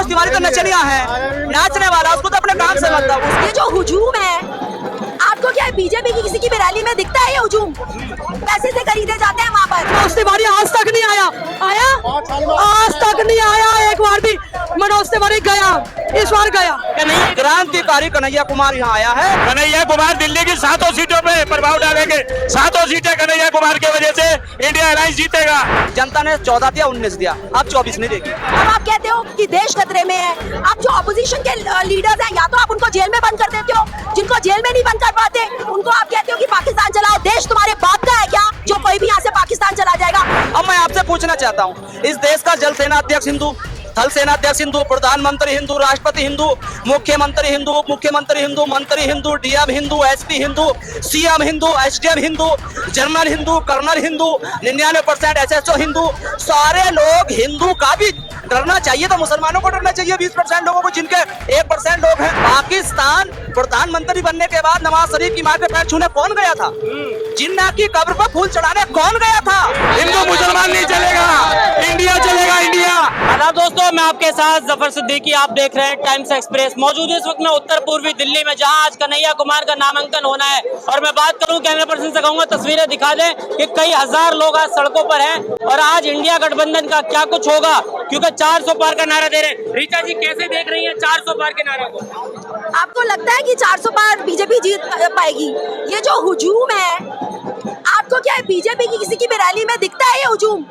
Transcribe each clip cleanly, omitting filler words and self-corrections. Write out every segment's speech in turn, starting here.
मनोज तिवारी तो नचनिया है, नाचने वाला, उसको तो अपने काम से मतलब। ये जो हुजूम है, आपको क्या बीजेपी की किसी की भी रैली में दिखता है ये हुजूम? पैसे से खरीदे जाते हैं वहाँ पर। मनोज तिवारी आज तक नहीं आया, आज तक नहीं आया एक बार भी। मनोज तिवारी गया, इस बार गया। क्रांतिकारी कन्हैया कुमार यहाँ आया है। कन्हैया कुमार दिल्ली की 7 सीटों पे प्रभाव डालेंगे। 7 सीटें कन्हैया कुमार की वजह से इंडिया अलायंस जीतेगा। जनता ने 14 दिया, 19 दिया, अब 24 नहीं देगी। अब आप कहते हो कि देश खतरे में है। आप जो अपोजिशन के लीडर्स हैं, या तो आप उनको जेल में बंद कर देते हो, जिनको जेल में नहीं बंद कर पाते उनको आप कहते हो कि पाकिस्तान चलाओ। देश तुम्हारे बाप का है क्या जो कोई भी यहाँ से पाकिस्तान चला जाएगा? अब मैं आपसे पूछना चाहता हूँ, इस देश का जल सेना अध्यक्ष हिंदू, थल सेना अध्यक्ष हिंदू, प्रधानमंत्री हिंदू, राष्ट्रपति हिंदू, मुख्यमंत्री हिंदू, उप मुख्यमंत्री हिंदू, मंत्री Hindu, DM Hindu, SP Hindu, CM Hindu, SDM Hindu, general Hindu, colonel Hindu, 99% SSO Hindu, सारे लोग हिंदू का भी डरना चाहिए तो मुसलमानों को डरना चाहिए। 20% लोगों को, जिनके 1% लोग हैं। पाकिस्तान प्रधानमंत्री बनने के बाद नवाज शरीफ की मां के पैर छूने कौन गया था? जिन्ना की कब्र पर फूल चढ़ाने कौन गया था? हिंदू मुसलमान नहीं चलेगा, इंडिया चलेगा, इंडिया। आदाब दोस्तों, मैं आपके साथ जफर सिद्दीकी, आप देख रहे हैं टाइम्स एक्सप्रेस। मौजूद इस वक्त मैं उत्तर पूर्वी दिल्ली में, जहां आज कन्हैया कुमार का नामांकन होना है। और मैं बात करूं, कैमरा पर्सन से कहूंगा तस्वीरें दिखा दें कि कई हजार लोग आज सड़कों पर हैं। और आज इंडिया गठबंधन का क्या कुछ होगा, क्योंकि 400 पार का नारा दे रहे हैं। रीता जी कैसे देख रही है 400 पार के नारा को? आपको लगता है कि 400 पार बीजेपी जीत पाएगी? ये जो हुजूम है, आपको क्या है बीजेपी की किसी की भी रैली में दिखता है ये हुजूम?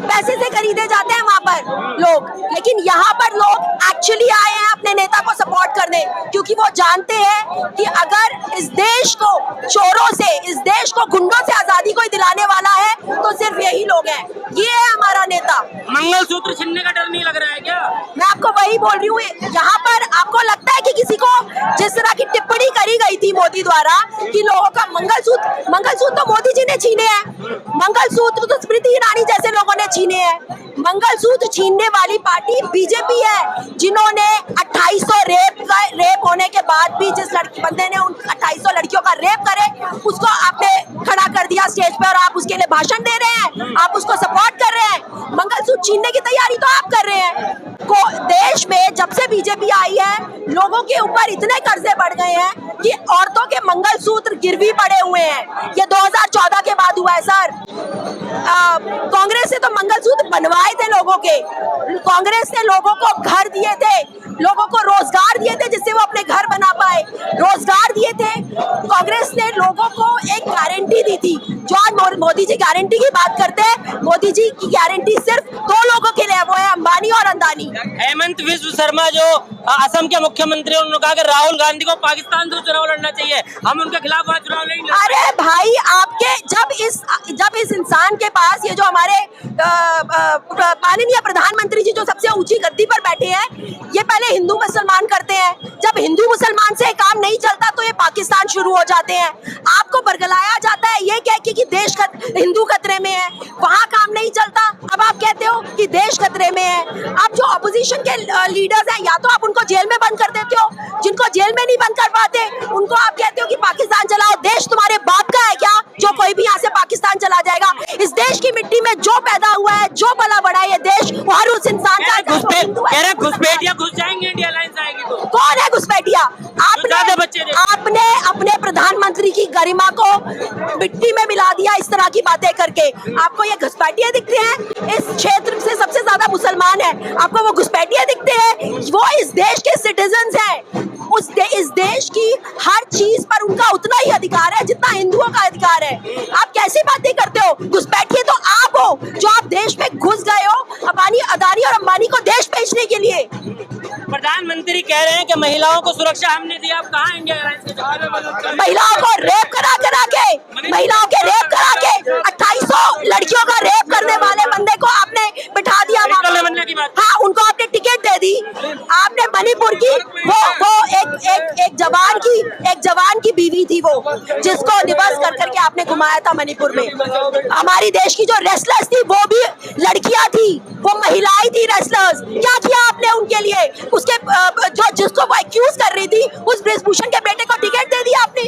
पैसे से खरीदे जाते हैं वहाँ पर लोग, लेकिन यहाँ पर लोग एक्चुअली आए हैं अपने नेता को सपोर्ट करने, क्योंकि वो जानते हैं कि अगर इस देश को चोरों से, इस देश को गुंडों से आजादी को दिलाने वाला है तो सिर्फ यही लोग हैं। ये है हमारा नेता। मंगलसूत्र छीनने का डर नहीं लग रहा है क्या? मैं आपको वही बोल रही हूँ, यहाँ पर आपको लगता है कि किसी को, जिस तरह की टिप्पणी करी गई थी मोदी द्वारा कि लोगों का मंगलसूत्र तो मोदी जी ने छीने हैं, मंगलसूत्र तो स्मृति ईरानी जैसे लोगों ने छीने हैं। मंगलसूत्र छीनने वाली पार्टी बीजेपी है, जिन्होंने 2800 रेप होने के बाद भी जिस बंदे ने उन 2800 लड़कियों का रेप करे, उसको आपने खड़ा कर दिया स्टेज पे और आप उसके लिए भाषण दे रहे हैं, आप उसको सपोर्ट कर रहे हैं। मंगलसूत्र छीनने की तैयारी तो आप कर रहे हैं। देश में जब से बीजेपी आई है, लोगों के ऊपर इतने कर्जे बढ़ गए हैं कि औरतों के मंगलसूत्र गिरवी पड़े हुए हैं। ये 2014 के बाद हुआ है सर। कांग्रेस ने तो मंगलसूत्र बनवाए थे लोगों के, कांग्रेस ने लोगों को घर दिए थे, लोगों को रोजगार दिए थे जिससे वो अपने घर बना पाए, रोजगार दिए थे। कांग्रेस ने लोगों को एक गारंटी दी थी, जो आज मोदी जी गारंटी की बात करते हैं। मोदी जी की गारंटी सिर्फ 2 लोगों के लिए, वो है अंबानी और अदानी। हेमंत विश्व शर्मा जो असम के मुख्यमंत्री, उन्होंने कहा कि राहुल गांधी को पाकिस्तान से चुनाव लड़ना चाहिए, हम उनके खिलाफ आज चुनाव नहीं लड़। अरे भाई, आपके जब इस इंसान के पास, ये जो हमारे माननीय प्रधानमंत्री जी जो सबसे ऊंची गद्दी पर बैठे हैं, ये पहले हिंदू मुसलमान करते हैं। जब हिंदू मुसलमान से काम नहीं चलता तो ये पाकिस्तान शुरू हो जाते हैं। आपको बरगलाया जाता है ये कह के कि देश हिंदू खतरे में है, वहाँ काम नहीं चलता। अब आप कहते हो कि देश खतरे में है। आप जो अपोजिशन के लीडर्स हैं, या तो आप उनको जेल में बंद कर देते हो, जिनको जेल में नहीं बंद कर पाते उनको आप कहते हो कि पाकिस्तान चलाओ। देश तुम्हारे बाप का है क्या जो कोई भी यहाँ से पाकिस्तान चला जाएगा? इस देश की मिट्टी में जो पैदा हुआ है, जो पला बड़ा है ये देश, वो हर उस इंसान का घुसपैठिया घुस जाएंगे, इंडिया अलायंस आएगी तो। कौन है घुसपैठिया? आपने अपने प्रधानमंत्री की गरिमा को मिट्टी में मिला दिया इस तरह की बातें करके। आपको ये घुसपैठिया दिखते हैं? इस क्षेत्र से सबसे ज्यादा मुसलमान है, आपको वो घुसपैठिया दिखते हैं? वो इस देश के सिटीजन्स हैं। इस देश की हर चीज पर उनका उतना ही अधिकार है जितना हिंदुओं का अधिकार है। आप कैसी बातें करते हो? घुसपैठिए तो आप हो, जो आप देश में घुस गए हो अदानी और अंबानी को देश बेचने के लिए। प्रधानमंत्री कह रहे हैं कि महिलाओं को सुरक्षा हमने दी, आप कहाँ इंडिया अलायंस के? महिलाओं को रेप करा के, महिलाओं के रेप करा के, 2800 लड़कियों का रेप करने वाले बंदे को आपने बिठा दिया वहाँ। हाँ, उनको आपने टिकट दे दी। आपने मणिपुर की वो एक जवान की बीवी थी, वो जिसको निवास कर करके आपने घुमाया था मणिपुर में। हमारी देश की जो रेसलर्स थी वो भी लड़कियां थी, वो महिलाएं थी रेसलर्स। क्या किया आपने उनके लिए? उसके जिसको वो एक्यूज कर रही थी, उस ब्रिजभूषण के बेटे को टिकट दे दिया आपने।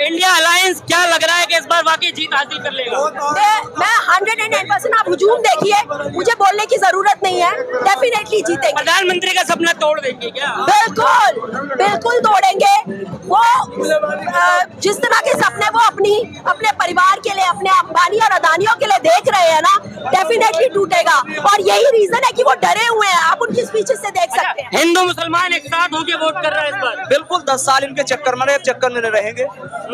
इंडिया अलायंस क्या लग रहा है कि इस बार वाकई जीत हासिल कर लेगा? मैं 109% आप हुजूम देखिए, मुझे बोलने की जरूरत नहीं है, डेफिनेटली जीतेंगे। प्रधानमंत्री का सपना तोड़ देंगे क्या? बिल्कुल बिल्कुल तोड़ेंगे। वो जिस तरह के सपने वो अपने परिवार के लिए, अपने अंबानी और अदानियों के लिए देख रहे हैं ना, डेफिनेटली टूटेगा। और यही रीजन है कि वो डरे हुए हैं, आप उनकी स्पीचेस से देख सकते हैं। हिंदू मुसलमान एक साथ होके वोट कर रहे हैं इस बार। बिल्कुल 10 साल इनके चक्कर में एक चक्कर में रहेंगे।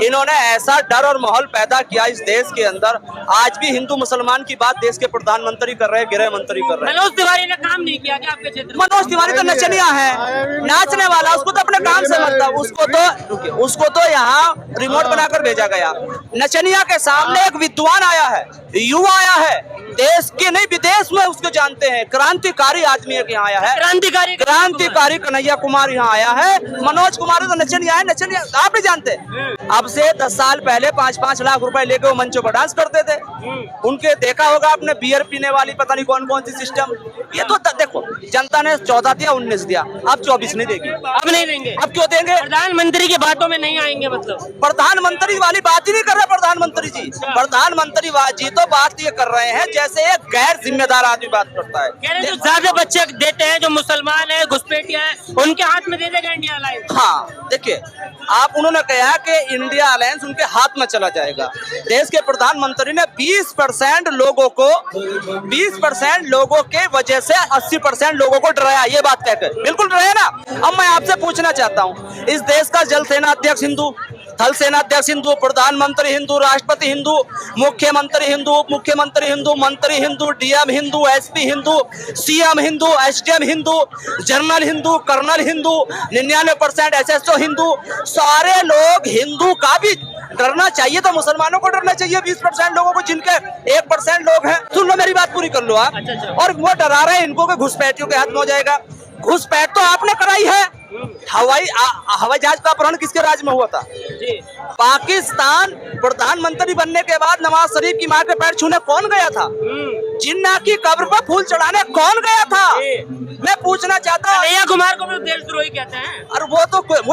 इन्होंने ऐसा डर और माहौल पैदा किया इस देश के अंदर। आज भी हिंदू मुसलमान की बात देश के प्रधानमंत्री कर रहे हैं, गृह मंत्री कर रहे हैं। मनोज तिवारी ने काम नहीं किया क्या आपके क्षेत्र में? मनोज तिवारी तो नचनिया है, नाचने वाला, उसको तो अपने काम से मतलब, उसको तो यहाँ रिमोट बनाकर भेजा गया। नचनिया के सामने एक विद्वान आया है, युवा आया है, देश के नहीं विदेश में उसको जानते हैं, क्रांतिकारी आदमी एक यहाँ आया है, क्रांतिकारी कन्हैया कुमार यहाँ आया है। मनोज कुमार तो नचनिया है, नचनिया आप नहीं जानते। अब से 10 साल पहले 5-5 लाख रुपए लेके वो मंचों पर डांस करते थे। उनके देखा होगा आपने बियर पीने वाली पता नहीं कौन कौन सी सिस्टम। ये तो देखो जनता ने 14 दिया, 19 दिया, अब 24 नहीं देगी। अब नहीं देंगे? अब क्यों देंगे? प्रधानमंत्री की बातों में नहीं आएंगे मतलब? प्रधानमंत्री वाली बात ही नहीं कर रहे प्रधानमंत्री जी। प्रधानमंत्री जी तो बात ये कर रहे हैं जैसे एक गैर जिम्मेदार आदमी बात करता है। कह रहे हैं जो ज्यादा बच्चे देते हैं, जो मुसलमान है, घुसपैठिया है, उनके हाथ में दे देगा इंडिया अलायंस। हाँ देखिए, आप उन्होंने कहा कि इंडिया अलायंस उनके हाथ में चला जाएगा। देश के प्रधानमंत्री ने 20% लोगों के वजह से 80% लोगों को डराया, ये बात कहकर बिल्कुल डराया ना। अब मैं आपसे पूछना चाहता हूँ, इस देश का जल सेना अध्यक्ष हिंदू, थल सेना अध्यक्ष हिंदू, प्रधानमंत्री हिंदू, राष्ट्रपति हिंदू, मुख्यमंत्री हिंदू, उप मुख्यमंत्री हिंदू, मंत्री Hindu, DM Hindu, SP Hindu, CM Hindu, SDM Hindu, general Hindu, colonel Hindu, 99% SSO Hindu, सारे लोग हिंदू का भी डरना चाहिए तो मुसलमानों को डरना चाहिए। 20% लोगों को, जिनके 1% लोग हैं। सुन लो मेरी बात पूरी कर लो आप। और वो डरा रहे हैं इनको कि घुसपैठियों के हाथ में हो जाएगा। घुसपैठ तो आपने कराई है। हवाई जहाज का अपहरण किसके राज में हुआ था? पाकिस्तान प्रधानमंत्री बनने के बाद नवाज शरीफ की मां के पैर छूने कौन गया था? जिन्ना की कब्र पर फूल चढ़ाने कौन गया था? मैं पूछना चाहता हूँ। कन्हैया कुमार को भी देशद्रोही कहते हैं। और वो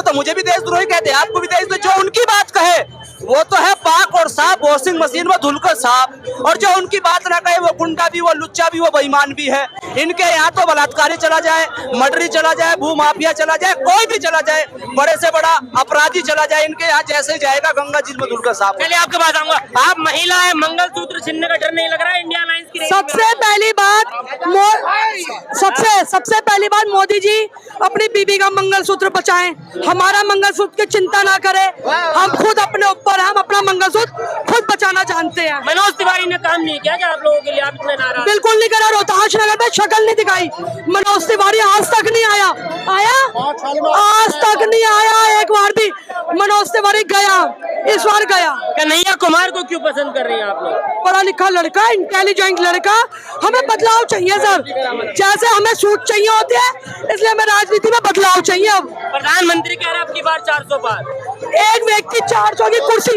तो मुझे भी देशद्रोही कहते हैं, आपको भी देशद्रोही। जो उनकी बात कहे वो तो है पाक और साफ, वॉशिंग मशीन में धुलकर साफ। और जो उनकी बात ना कहे वो गुंडा भी, वो लुच्चा भी, वो बेईमान भी है। इनके यहाँ तो बलात्कारी चला जाए, मर्डरी चला जाए, भू माफिया चला जाए, कोई भी चला जाए, बड़े से बड़ा अपराधी चला जाए, इनके यहाँ जैसे जाएगा गंगा जी में धुलकर साफ। चलिए आपके पास आऊंगा। आप महिला है, मंगलसूत्र छीनने का डर नहीं लग रहा है इंडिया अलायंस की? सबसे पहली बात मोदी जी अपनी बीबी का मंगलसूत्र बचाएं, हमारा मंगलसूत्र की चिंता ना करें। हम खुद अपने ऊपर, हम अपना मंगलसूत्र खुद बचाना जानते हैं। मनोज तिवारी ने काम नहीं किया क्या आप लोगों के लिए? आप इतने नाराज? बिल्कुल नहीं करा। रोहतास नगर में शक्ल नहीं दिखाई। मनोज तिवारी आज तक नहीं आया, आज तक नहीं आया एक बार भी। मनोज तिवारी गया, इस बार गया। कन्हैया कुमार को क्यों पसंद कर रहे हैं आप लोग? पढ़ा लिखा लड़का, इंटेलिजेंट लड़का। हमें बदलाव चाहिए सर, जैसे हमें सूट चाहिए होते हैं, इसलिए हमें राजनीति में बदलाव चाहिए। अब प्रधानमंत्री कह रहे हैं अब की बार 400 पार। एक व्यक्ति 400 की कुर्सी,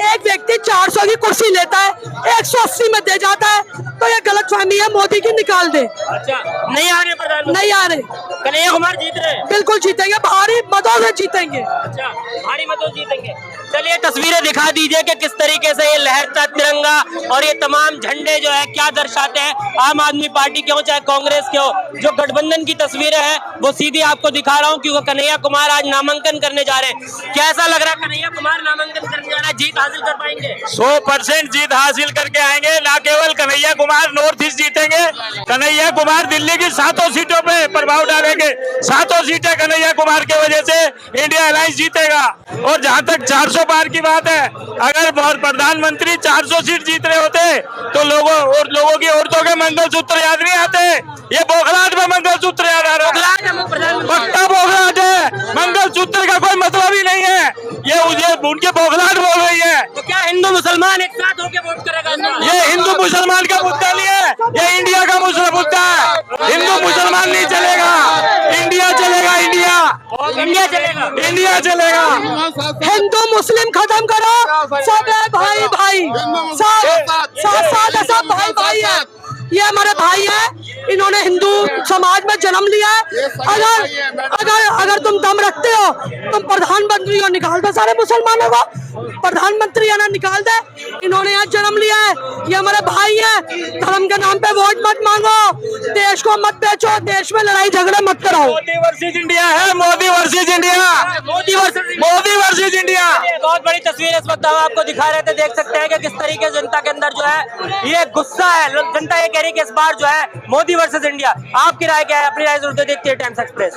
एक व्यक्ति 400 की कुर्सी लेता है, 180 में दे जाता है, तो ये गलतफहमी है। मोदी की निकाल दे। अच्छा, नहीं आ रहे प्रधानमंत्री? नहीं आ रहे। कन्हैया कुमार जीत रहे हैं? बिल्कुल जीतेंगे, भारी मतों से जीतेंगे। अच्छा, भारी मतों से जीतेंगे। चलिए तस्वीरें दिखा दीजिए कि किस तरीके से ये लहरता तिरंगा और ये तमाम झंडे जो है क्या दर्शाते हैं। आम आदमी पार्टी के हो चाहे कांग्रेस के हो, जो गठबंधन की तस्वीरें हैं वो सीधी आपको दिखा रहा हूँ, क्योंकि कन्हैया कुमार आज नामांकन करने जा रहे हैं। कैसा लग रहा है कन्हैया कुमार नामांकन करने जा रहा है? जीत हासिल कर पाएंगे? 100% जीत हासिल करके आएंगे। ना केवल कन्हैया कुमार नॉर्थ ईस्ट जीतेंगे, कन्हैया कुमार दिल्ली की 7 सीटों पे प्रभाव डालेंगे। 7 सीटें कन्हैया कुमार की वजह से इंडिया अलायंस जीतेगा। और जहां तक 400 पार की बात है, अगर प्रधानमंत्री 400 सीट जीत रहे होते तो लोगों की औरतों के मंगलसूत्र याद नहीं आते। ये बौखलाहट में मंगलसूत्र याद आ रहा है, पक्का बौखलाहट है। मंगलसूत्र का कोई मतलब ही नहीं है, ये उनके बौखलाहट बोल रही है। तो क्या हिंदू मुसलमान एक साथ होकर वोट करेगा? ये हिंदू मुसलमान का मुद्दा नहीं है, ये इंडिया का मुद्दा है। हिंदू मुसलमान नहीं चलेगा, इंडिया चलेगा, इंडिया चलेगा। हिंदू मुस्लिम खत्म करो, सब है भाई भाई, सब भाई भाई है। ये हमारे भाई है, इन्होंने हिंदू समाज में जन्म लिया है। अगर तुम दम रखते हो तुम प्रधानमंत्री को निकाल दो, सारे मुसलमानों को प्रधानमंत्री है ना निकाल दे। इन्होंने यहाँ जन्म लिया है, ये हमारे भाई है। धर्म के नाम पे वोट मत मांगो, देश को मत बेचो, देश में लड़ाई झगड़े मत कराओ। मोदी वर्सेज इंडिया है, Modi versus India, Modi versus India. बहुत बड़ी तस्वीर इस वक्त हम आपको दिखा रहे थे, देख सकते हैं कि किस तरीके से जनता के अंदर जो है ये गुस्सा है। जनता ये कह रही है कि इस बार जो है मोदी वर्सेज इंडिया। आपकी राय क्या है? अपनी राय जरूर देखते हैं टाइम्स एक्सप्रेस।